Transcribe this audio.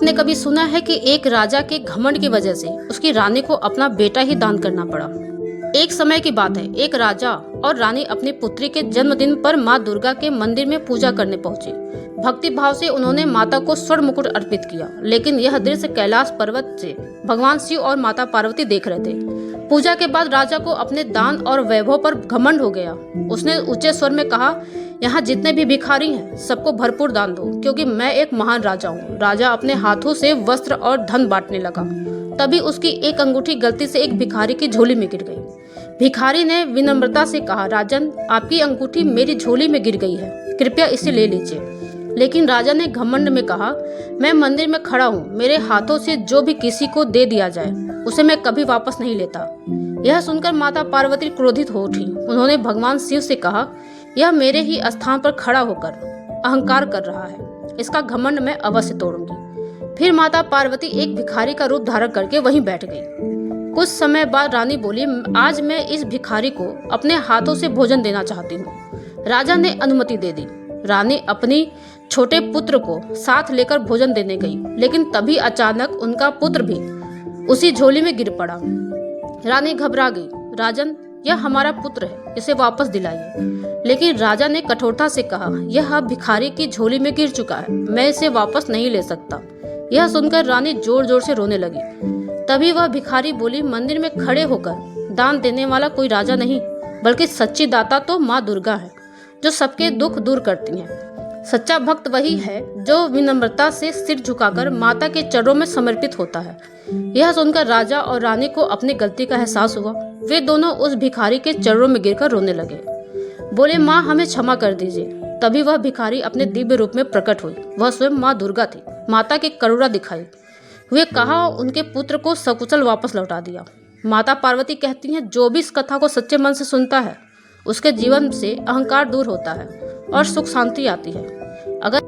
आपने कभी सुना है कि एक राजा के घमंड की वजह से उसकी रानी को अपना बेटा ही दान करना पड़ा। एक समय की बात है, एक राजा और रानी अपनी पुत्री के जन्मदिन पर माँ दुर्गा के मंदिर में पूजा करने पहुंचे। भक्ति भाव से उन्होंने माता को स्वर्ण मुकुट अर्पित किया, लेकिन यह दृश्य कैलाश पर्वत से भगवान शिव और माता पार्वती देख रहे थे। पूजा के बाद राजा को अपने दान और वैभव पर घमंड हो गया। उसने ऊंचे स्वर में कहा, यहाँ जितने भी भिखारी हैं सबको भरपूर दान दो, क्योंकि मैं एक महान राजा हूँ। राजा अपने हाथों से वस्त्र और धन बांटने लगा। तभी उसकी एक अंगूठी गलती से एक भिखारी की झोली में गिर गई। भिखारी ने विनम्रता से कहा, राजन, आपकी अंगूठी मेरी झोली में गिर गई है, कृपया इसे ले लीजिए। लेकिन राजा ने घमंड में कहा, मैं मंदिर में खड़ा हूँ, मेरे हाथों से जो भी किसी को दे दिया जाए उसे मैं कभी वापस नहीं लेता। यह सुनकर माता पार्वती क्रोधित हो उठी। उन्होंने भगवान शिव से कहा, यह मेरे ही स्थान पर खड़ा होकर अहंकार कर रहा है, इसका घमंड मैं अवश्य तोड़ूंगी। फिर माता पार्वती एक भिखारी का रूप धारण करके वहीं बैठ गई। कुछ समय बाद रानी बोली, आज मैं इस भिखारी को अपने हाथों से भोजन देना चाहती हूँ। राजा ने अनुमति दे दी। रानी अपनी छोटे पुत्र को साथ लेकर भोजन देने गई, लेकिन तभी अचानक उनका पुत्र भी उसी झोली में गिर पड़ा। रानी घबरा गई। राजन, यह हमारा पुत्र है, इसे वापस दिलाइए। लेकिन राजा ने कठोरता से कहा, यह अब भिखारी की झोली में गिर चुका है, मैं इसे वापस नहीं ले सकता। यह सुनकर रानी जोर जोर से रोने लगी। तभी वह भिखारी बोली, मंदिर में खड़े होकर दान देने वाला कोई राजा नहीं, बल्कि सच्ची दाता तो माँ दुर्गा है, जो सबके दुख दूर करती हैं। सच्चा भक्त वही है जो विनम्रता से सिर झुकाकर माता के चरणों में समर्पित होता है। यह सुनकर राजा और रानी को अपनी गलती का एहसास हुआ। वे दोनों उस भिखारी के चरणों में गिरकर रोने लगे। बोले, माँ, हमें क्षमा कर दीजिए। तभी वह भिखारी अपने दिव्य रूप में प्रकट हुई। वह स्वयं माँ दुर्गा थी। माता की करुणा दिखाई हुए कहा, उनके पुत्र को सकुशल वापस लौटा दिया। माता पार्वती कहती हैं, जो भी इस कथा को सच्चे मन से सुनता है उसके जीवन से अहंकार दूर होता है और सुख शांति आती है। अगर